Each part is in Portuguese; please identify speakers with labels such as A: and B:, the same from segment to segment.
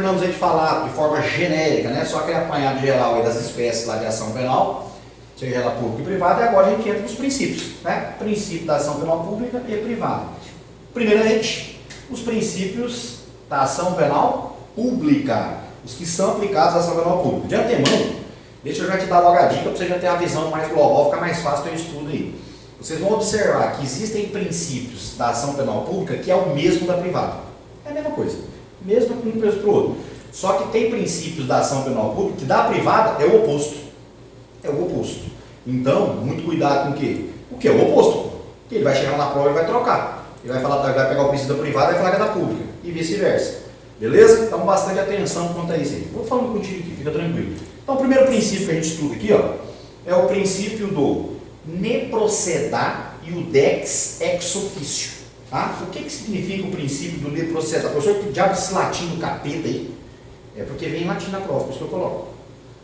A: terminamos aí de falar de forma genérica, né? Só aquele apanhado geral aí das espécies lá de ação penal, seja ela pública e privada, e agora a gente entra nos princípios, né? Princípio da ação penal pública e privada. Primeiramente, os princípios da ação penal pública, os que são aplicados à ação penal pública. De antemão, deixa eu já te dar logo a dica para você já ter a visão mais global, fica mais fácil o teu estudo aí. Vocês vão observar que existem princípios da ação penal pública que é o mesmo da privada. É a mesma coisa, mesmo um preço para o outro. Só que tem princípios da ação penal pública que da privada é o oposto. É o oposto. Então, muito cuidado com o quê? O que é o oposto? Porque ele vai chegar na prova e vai trocar. Ele vai falar, vai pegar o princípio da privada e vai falar que é da pública. E vice-versa. Beleza? Então, bastante atenção quanto a isso aí. Vou falando contigo aqui, fica tranquilo. Então, o primeiro princípio que a gente estuda aqui, ó, é o princípio do ne procedar e o dex ex officio. Tá? O que significa o princípio do ne procedar? Professor, que diabo esse latim do capeta aí? É porque vem em latim na prova, por isso que eu coloco.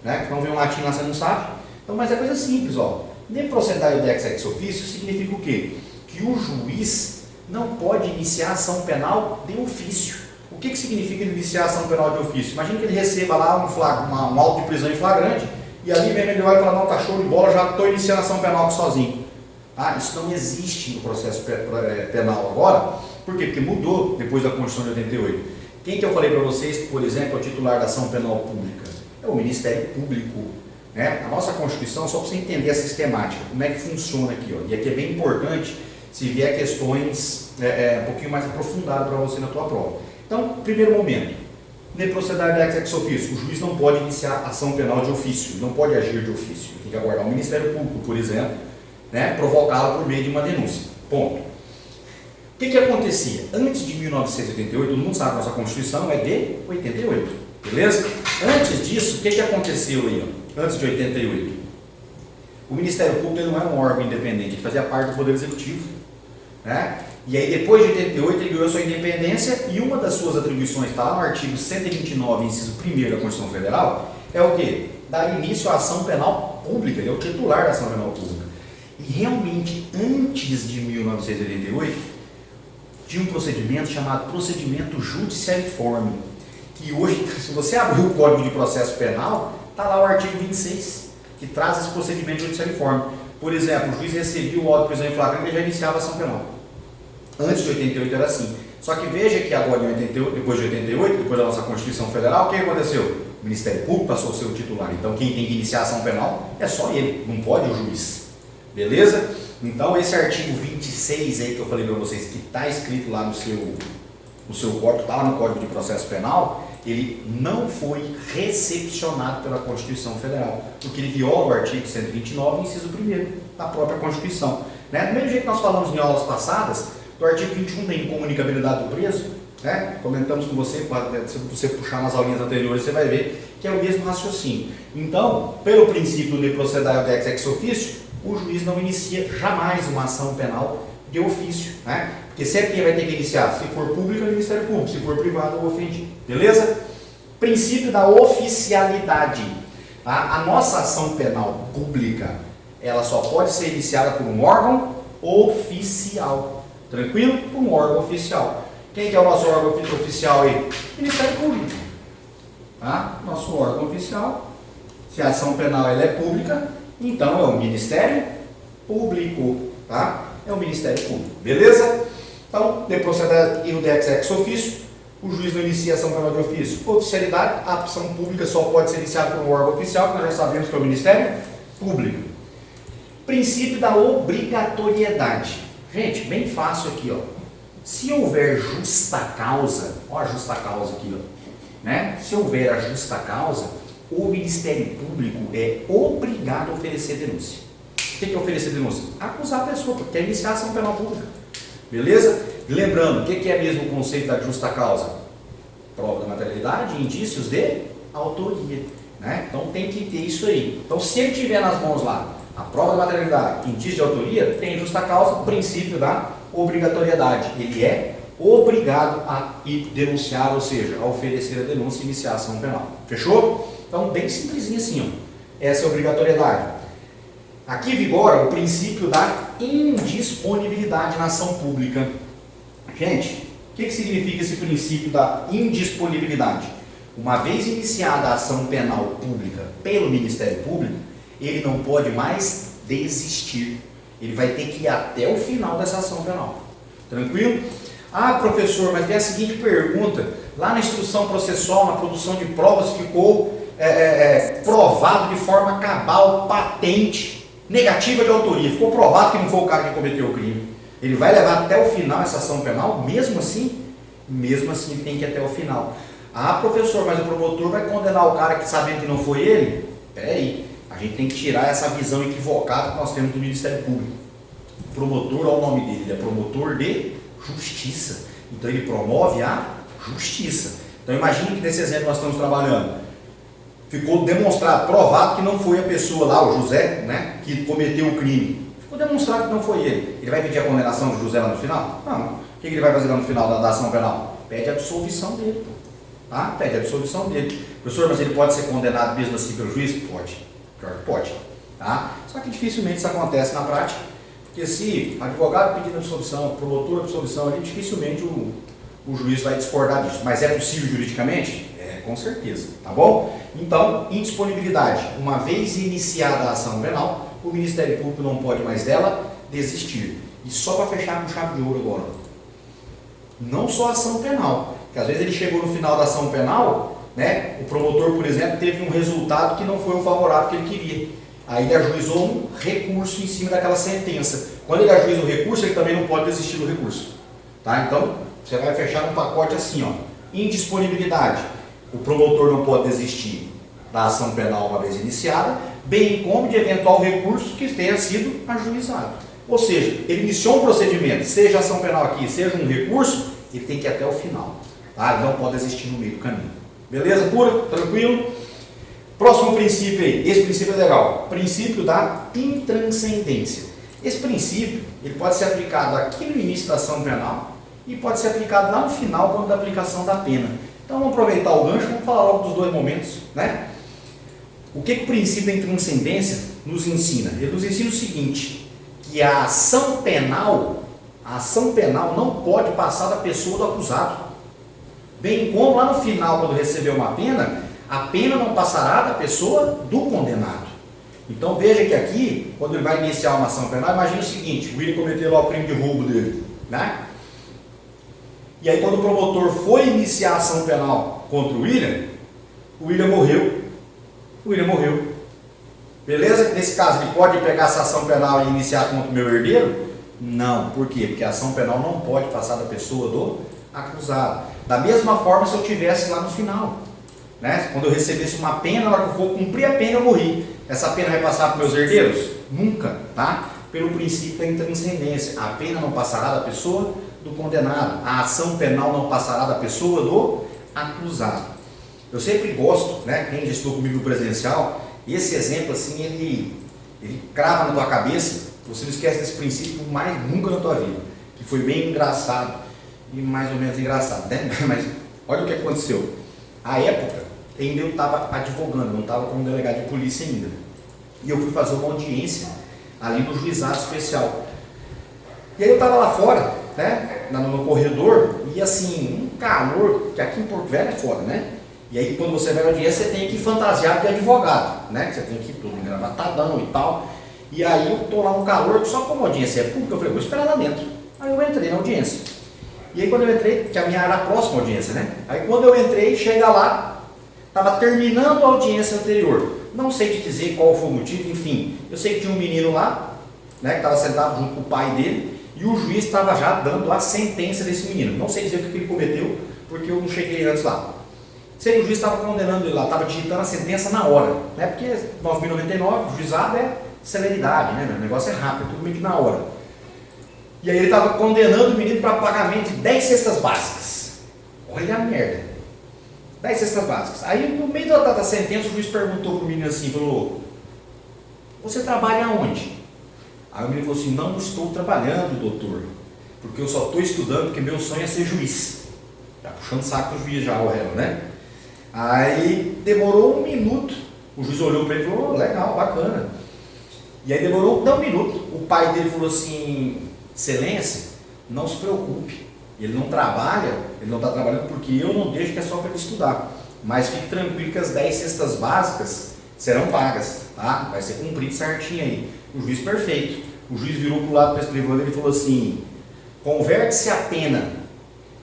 A: Né? Não vem um latim lá, você não sabe. Então, mas é coisa simples, ó. Ne procedar e o dex ex officio significa o quê? Que o juiz não pode iniciar ação penal de ofício. O que significa iniciar ação penal de ofício? Imagina que ele receba lá um auto de prisão em flagrante e ali mesmo ele vai falar, não, tá show de bola, já estou iniciando ação penal sozinho. Ah, isso não existe no processo penal agora. Por quê? Porque mudou depois da Constituição de 88. Quem que eu falei para vocês que, por exemplo, é o titular da ação penal pública? É o Ministério Público. Né? A nossa Constituição, só para você entender a sistemática, como é que funciona aqui. Ó. E aqui é bem importante se vier questões um pouquinho mais aprofundadas para você na tua prova. Então, primeiro momento, ne procedar ex officio, o juiz não pode iniciar ação penal de ofício, não pode agir de ofício. Tem que aguardar o Ministério Público, por exemplo, né, provocá-lo por meio de uma denúncia. Ponto. O que acontecia? Antes de 1988, todo mundo sabe que a nossa Constituição é de 88, beleza? Antes disso, o que aconteceu aí? Ó? Antes de 88, o Ministério Público ele não era um órgão independente, ele fazia parte do Poder Executivo, né? E aí depois de 88 ele ganhou sua independência e uma das suas atribuições, está lá no artigo 129, inciso 1º da Constituição Federal, é o quê? Dar início à ação penal pública, ele é o titular da ação penal pública. E realmente, antes de 1988, tinha um procedimento chamado procedimento judicialiforme, que hoje, se você abrir o Código de Processo Penal, está lá o artigo 26, que traz esse procedimento judicialiforme. Por exemplo, o juiz recebia o auto de prisão em flagrante e já iniciava a ação penal. Antes de 88 era assim. Só que veja que agora, depois de 88, depois da nossa Constituição Federal, o que aconteceu? O Ministério Público passou a ser o titular. Então, quem tem que iniciar a ação penal é só ele, não pode o juiz. Beleza? Então, esse artigo 26 aí que eu falei para vocês, que está escrito lá no seu código, está lá no Código de Processo Penal, ele não foi recepcionado pela Constituição Federal, porque ele viola o artigo 129, inciso 1º da própria Constituição. Né? Do mesmo jeito que nós falamos em aulas passadas, do artigo 21 tem incomunicabilidade do preso, né? Comentamos com você, se você puxar nas aulinhas anteriores, você vai ver que é o mesmo raciocínio. Então, pelo princípio de procedar ex ex officio, o juiz não inicia jamais uma ação penal de ofício, né? Porque sempre quem vai ter que iniciar, se for público, é o Ministério Público, se for privado, é o ofendido. Beleza? Princípio da oficialidade. A nossa ação penal pública, ela só pode ser iniciada por um órgão oficial. Tranquilo? Por um órgão oficial. Quem que é o nosso órgão oficial aí? Ministério Público. Tá? Nosso órgão oficial, se a ação penal ela é pública, então é o Ministério Público. Tá? É o Ministério Público. Beleza? Então, de proceder e o dex ex officio, o juiz não inicia a ação penal de ofício. Oficialidade, a ação pública só pode ser iniciada por um órgão oficial, que nós já sabemos que é o Ministério Público. Princípio da obrigatoriedade. Gente, bem fácil aqui, ó. Se houver justa causa, ó a justa causa aqui, ó, né? Se houver a justa causa, o Ministério Público é obrigado a oferecer denúncia. O que é oferecer denúncia? Acusar a pessoa, porque quer iniciar a ação penal pública. Beleza? Lembrando, o que é mesmo o conceito da justa causa? Prova da materialidade e indícios de autoria. Né? Então tem que ter isso aí. Então, se ele tiver nas mãos lá a prova da materialidade, indício de autoria, tem justa causa, o princípio da obrigatoriedade. Ele é obrigado a ir denunciar, ou seja, a oferecer a denúncia e iniciar a ação penal. Fechou? Então, bem simplesinho assim, ó. Essa é a obrigatoriedade. Aqui vigora o princípio da indisponibilidade na ação pública. Gente, o que significa esse princípio da indisponibilidade? Uma vez iniciada a ação penal pública pelo Ministério Público, ele não pode mais desistir. Ele vai ter que ir até o final dessa ação penal. Tranquilo? Ah, professor, mas tem a seguinte pergunta. Lá na instrução processual, na produção de provas, ficou provado de forma cabal, patente, negativa de autoria. Ficou provado que não foi o cara que cometeu o crime. Ele vai levar até o final essa ação penal? Mesmo assim? Mesmo assim, ele tem que ir até o final. Ah, professor, mas o promotor vai condenar o cara que sabendo que não foi ele? Peraí, a gente tem que tirar essa visão equivocada que nós temos do Ministério Público. O promotor, olha o nome dele, ele é promotor de justiça. Então ele promove a justiça. Então imagine que nesse exemplo nós estamos trabalhando. Ficou demonstrado, provado que não foi a pessoa lá, o José, né, que cometeu o crime. Ficou demonstrado que não foi ele. Ele vai pedir a condenação do José lá no final? Não. O que ele vai fazer lá no final da ação penal? Pede a absolvição dele. Tá? Pede a absolvição dele. Professor, mas ele pode ser condenado mesmo assim pelo juiz? Pode. Pior que pode. Tá? Só que dificilmente isso acontece na prática, porque se advogado pedindo absolvição, promotor absolvição, ali dificilmente o juiz vai discordar disso. Mas é possível juridicamente? É, com certeza. Tá bom? Então, indisponibilidade. Uma vez iniciada a ação penal, o Ministério Público não pode mais dela desistir. E só para fechar com chave de ouro agora. Não só a ação penal. Porque às vezes ele chegou no final da ação penal, né? O promotor, por exemplo, teve um resultado que não foi o favorável que ele queria. Aí ele ajuizou um recurso em cima daquela sentença. Quando ele ajuiza o recurso, ele também não pode desistir do recurso. Tá? Então, você vai fechar um pacote assim, ó. Indisponibilidade. O promotor não pode desistir da ação penal uma vez iniciada, bem como de eventual recurso que tenha sido ajuizado. Ou seja, ele iniciou um procedimento, seja ação penal aqui, seja um recurso, ele tem que ir até o final. Tá? Ele não pode desistir no meio do caminho. Beleza? Pura? Tranquilo? Próximo princípio aí. Esse princípio é legal. Princípio da intranscendência. Esse princípio, ele pode ser aplicado aqui no início da ação penal e pode ser aplicado lá no final, quando da aplicação da pena. Então vamos aproveitar o gancho, vamos falar logo dos dois momentos, né? O que o princípio da intranscendência nos ensina? Ele nos ensina o seguinte, que a ação penal não pode passar da pessoa do acusado. Bem como lá no final, quando recebeu uma pena, a pena não passará da pessoa do condenado. Então veja que aqui, quando ele vai iniciar uma ação penal, imagina o seguinte, o William cometeu lá o crime de roubo dele, né? E aí quando o promotor foi iniciar a ação penal contra o William morreu. O William morreu. Beleza? Nesse caso, ele pode pegar essa ação penal e iniciar contra o meu herdeiro? Não. Por quê? Porque a ação penal não pode passar da pessoa do acusado. Da mesma forma se eu tivesse lá no final. Né? Quando eu recebesse uma pena, na hora que eu for cumprir a pena, eu morri. Essa pena vai passar para os meus herdeiros? Nunca. Tá? Pelo princípio da intranscendência. A pena não passará da pessoa do condenado. A ação penal não passará da pessoa do acusado. Eu sempre gosto, né? Quem já estudou comigo no presencial, esse exemplo assim, ele crava na tua cabeça, você não esquece desse princípio mais nunca na tua vida, que foi bem engraçado, e mais ou menos engraçado, né? Mas olha o que aconteceu. À época, ainda eu estava advogando, não estava como delegado de polícia ainda, e eu fui fazer uma audiência ali no juizado especial. E aí eu estava lá fora, né? No corredor, e assim, um calor, que aqui em Porto Velho é foda, né? E aí quando você vai na audiência, você tem que fantasiar de advogado, né? Você tem que ir tudo engravatadão e tal. E aí eu tô lá no calor, só como a audiência é pública, eu falei, vou esperar lá dentro. Aí eu entrei na audiência. E aí quando eu entrei, que a minha era a próxima audiência, né? Aí quando eu entrei, chega lá, estava terminando a audiência anterior. Não sei te dizer qual foi o motivo, enfim. Eu sei que tinha um menino lá, né? Que estava sentado junto com o pai dele, e o juiz estava já dando a sentença desse menino. Não sei dizer o que ele cometeu, porque eu não cheguei antes lá. Sei que o juiz estava condenando ele lá, estava digitando a sentença na hora, né? Porque 9.099, o juizado é celeridade, né? O negócio é rápido, tudo meio que na hora. E aí ele estava condenando o menino para pagamento de 10 cestas básicas. Olha a merda. 10 cestas básicas. Aí no meio da sentença o juiz perguntou para o menino assim, falou, você trabalha onde? Aí o menino falou assim, não estou trabalhando, doutor, porque eu só estou estudando porque meu sonho é ser juiz. Tá puxando o saco do juiz já, o réu, né? Aí demorou um minuto, o juiz olhou para ele e falou, legal, bacana. E aí demorou um minuto, o pai dele falou assim, excelência, não se preocupe, ele não trabalha, ele não está trabalhando porque eu não deixo que é só para ele estudar. mas fique tranquilo que as 10 cestas básicas serão pagas, tá? Vai ser cumprido certinho aí. O juiz perfeito. O juiz virou para o lado para escrever e falou assim: converte-se a pena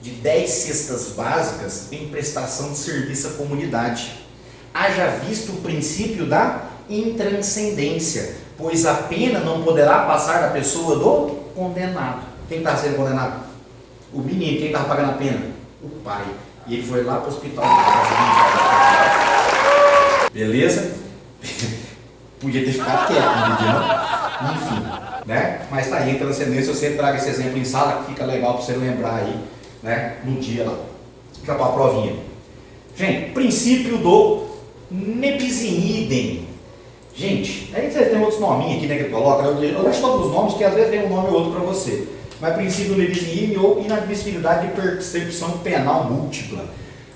A: de 10 cestas básicas em prestação de serviço à comunidade. Haja visto o princípio da intranscendência, pois a pena não poderá passar da pessoa do condenado. Quem está sendo condenado? O menino. Quem estava pagando a pena? O pai. E ele foi lá para o hospital. Beleza? Podia ter ficado quieto, entendeu? Enfim, né? Mas tá aí, transcendência, você traga esse exemplo em sala que fica legal para você lembrar aí, né? No dia lá. Fica para a provinha. Gente, princípio do nebis in idem. Gente, aí você tem outros nominhos aqui, né, que coloca. Eu acho todos os nomes, que às vezes tem um nome ou outro para você. Mas princípio do nebis in idem ou inadmissibilidade de percepção penal múltipla.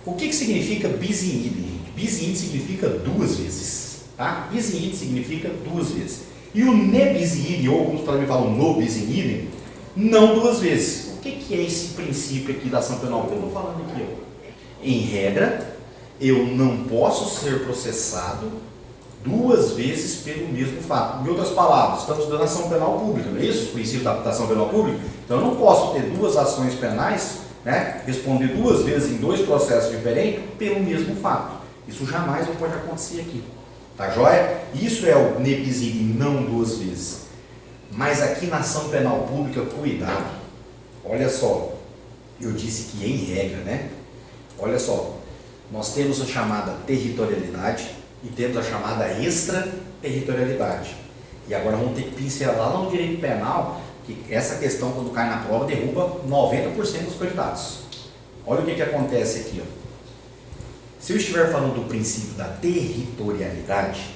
A: O que significa bis in idem, gente? Bis in idem significa duas vezes, tá? Bis in idem significa duas vezes. E o ne bis in idem, ou alguns também falam no bis in idem, não duas vezes. O que é esse princípio aqui da ação penal? Eu estou falando aqui, ó. Em regra, eu não posso ser processado duas vezes pelo mesmo fato. Em outras palavras, estamos dando ação penal pública, não é isso? O princípio da ação penal pública. Então eu não posso ter duas ações penais, né, responder duas vezes em dois processos diferentes pelo mesmo fato. Isso jamais não pode acontecer aqui. Tá joia? Isso é o ne bis in idem, não duas vezes. Mas aqui na ação penal pública, cuidado. Olha só, eu disse que em regra, né? Olha só, nós temos a chamada territorialidade e temos a chamada extraterritorialidade. E agora vamos ter que pincelar lá no direito penal, que essa questão, quando cai na prova, derruba 90% dos candidatos. Olha o que acontece aqui, ó. Se eu estiver falando do princípio da territorialidade,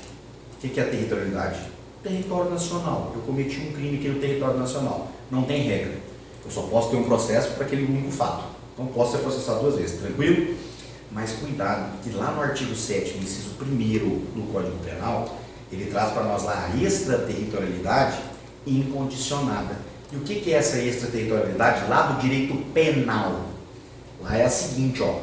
A: o que é a territorialidade? Território nacional. Eu cometi um crime aqui no território nacional. Não tem regra. Eu só posso ter um processo para aquele único fato. Não posso ser processado duas vezes, tranquilo? Mas cuidado, que lá no artigo 7º, inciso 1º do Código Penal, ele traz para nós lá a extraterritorialidade incondicionada. E o que é essa extraterritorialidade lá do direito penal? Lá é a seguinte, ó.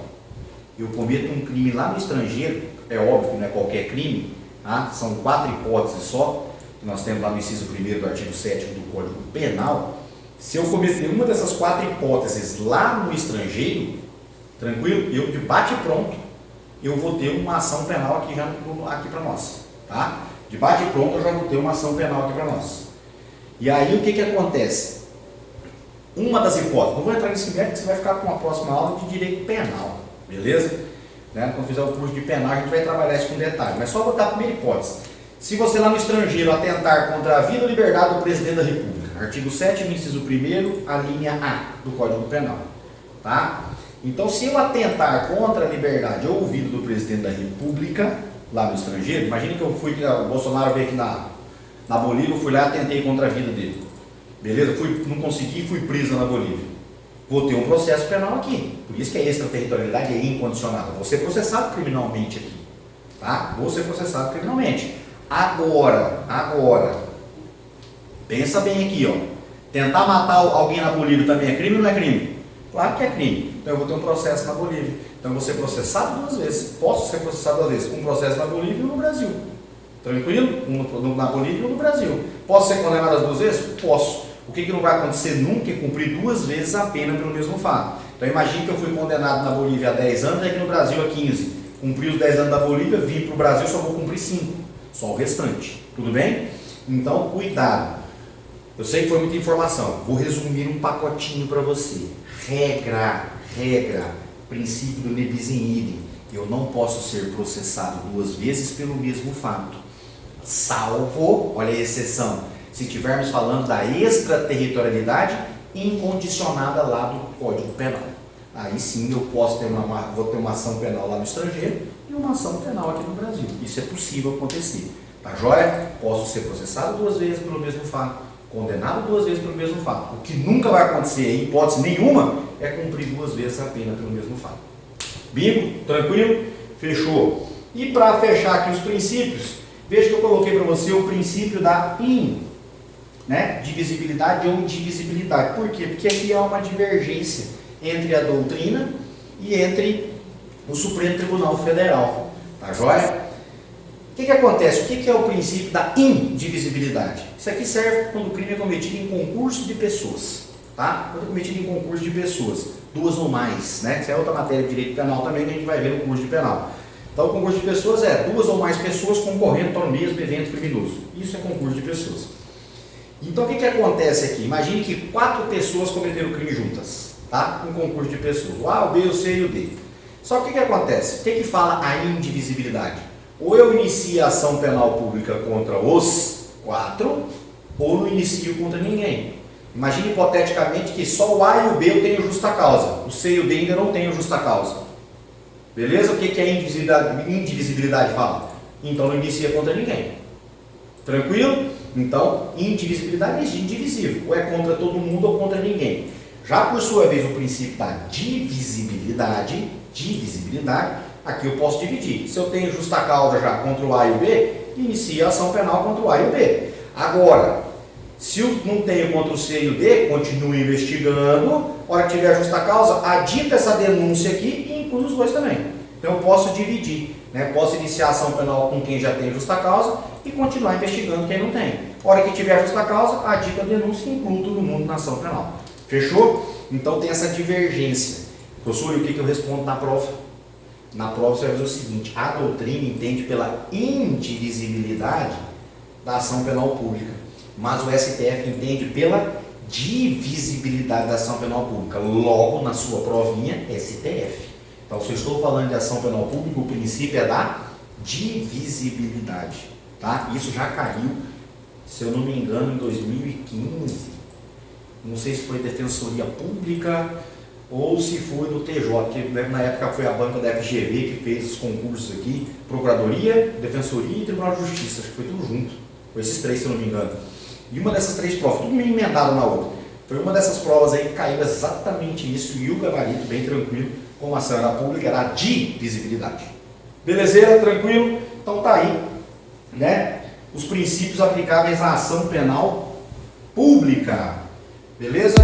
A: Eu cometo um crime lá no estrangeiro, é óbvio que não é qualquer crime, tá? São 4 hipóteses só, que nós temos lá no inciso 1º do artigo 7º do Código Penal. Se eu cometer uma dessas 4 hipóteses lá no estrangeiro, tranquilo? Eu de bate pronto, eu vou ter uma ação penal aqui para nós, tá? De bate pronto eu já vou ter uma ação penal aqui para nós. E aí o que acontece? Uma das hipóteses, não vou entrar nesse mérito, você vai ficar com a próxima aula de direito penal, beleza? Né? Quando fizer o curso de penal a gente vai trabalhar isso com detalhe, mas só vou dar a primeira hipótese. Se você lá no estrangeiro atentar contra a vida ou liberdade do presidente da República, artigo 7º, inciso 1º, a linha A do Código Penal, tá? Então, se eu atentar contra a liberdade ou o vida do presidente da República, lá no estrangeiro, imagine que eu fui, o Bolsonaro veio aqui na Bolívia, eu fui lá e atentei contra a vida dele. Beleza? Não consegui, fui preso na Bolívia. Vou ter um processo penal aqui. Por isso que a extraterritorialidade é incondicionada. Vou ser processado criminalmente aqui. Tá? Vou ser processado criminalmente. Agora, pensa bem aqui, ó. Tentar matar alguém na Bolívia também é crime ou não é crime? Claro que é crime. Então eu vou ter um processo na Bolívia. Então eu vou ser processado duas vezes. Posso ser processado duas vezes. Um processo na Bolívia e um no Brasil. Tranquilo? Um na Bolívia e um no Brasil. Posso ser condenado as duas vezes? Posso. O que não vai acontecer nunca é cumprir duas vezes a pena pelo mesmo fato. Então imagine que eu fui condenado na Bolívia há 10 anos e aqui no Brasil há 15. Cumpri os 10 anos da Bolívia, vim para o Brasil, só vou cumprir 5. Só o restante. Tudo bem? Então, cuidado. Eu sei que foi muita informação. Vou resumir um pacotinho para você. Regra, princípio do ne bis in idem. Eu não posso ser processado duas vezes pelo mesmo fato. Salvo, olha a exceção, se estivermos falando da extraterritorialidade incondicionada lá do Código Penal. Aí sim eu posso ter vou ter uma ação penal lá no estrangeiro e uma ação penal aqui no Brasil. Isso é possível acontecer. Tá joia? Posso ser processado duas vezes pelo mesmo fato, condenado duas vezes pelo mesmo fato. O que nunca vai acontecer, em hipótese nenhuma, é cumprir duas vezes a pena pelo mesmo fato. Bingo? Tranquilo? Fechou. E para fechar aqui os princípios, veja que eu coloquei para você o princípio da divisibilidade ou indivisibilidade. Por quê? Porque aqui há uma divergência entre a doutrina e entre no Supremo Tribunal Federal. Tá joia? O que acontece? O que é o princípio da indivisibilidade? Isso aqui serve quando o crime é cometido em concurso de pessoas. Tá? Quando é cometido em concurso de pessoas, duas ou mais, né? Isso é outra matéria de direito penal também que a gente vai ver no curso de penal. Então, o concurso de pessoas é duas ou mais pessoas concorrendo para o mesmo evento criminoso. Isso é concurso de pessoas. Então, o que acontece aqui? Imagine que 4 pessoas cometeram o crime juntas, tá? Um concurso de pessoas, o A, o B, o C e o D. Só que o que acontece? O que fala a indivisibilidade? Ou eu inicio a ação penal pública contra os 4, ou não inicio contra ninguém. Imagine hipoteticamente que só o A e o B eu tenho justa causa, o C e o D ainda não tenho justa causa. Beleza? O que a indivisibilidade fala? Então não inicia contra ninguém. Tranquilo? Então, indivisibilidade é indivisível, ou é contra todo mundo ou contra ninguém. Já por sua vez o princípio da divisibilidade, aqui eu posso dividir. Se eu tenho justa causa já contra o A e o B, inicia a ação penal contra o A e o B. Agora, se eu não tenho contra o C e o D, continuo investigando. A hora que tiver justa causa, adita essa denúncia aqui e inclui os dois também. Então eu posso dividir, né? Posso iniciar a ação penal com quem já tem justa causa e continuar investigando quem não tem. A hora que tiver justa causa, adita a denúncia e inclui todo mundo na ação penal. Fechou? Então tem essa divergência. Professor, e o que eu respondo na prova? Na prova você vai fazer o seguinte: a doutrina entende pela indivisibilidade da ação penal pública, mas o STF entende pela divisibilidade da ação penal pública. Logo, na sua provinha, STF. Então, se eu estou falando de ação penal pública, o princípio é da divisibilidade. Tá? Isso já caiu, se eu não me engano, em 2015. Não sei se foi Defensoria Pública ou se foi do TJ, porque na época foi a banca da FGV que fez os concursos aqui, Procuradoria, Defensoria e Tribunal de Justiça, acho que foi tudo junto, foi esses 3 se eu não me engano. E uma dessas 3 provas, tudo meio emendado na outra, foi uma dessas provas aí que caiu exatamente isso, e o gabarito bem tranquilo, como a ação era pública, era a divisibilidade. Belezeira, tranquilo? Então tá aí, né, os princípios aplicáveis à ação penal pública. Beleza?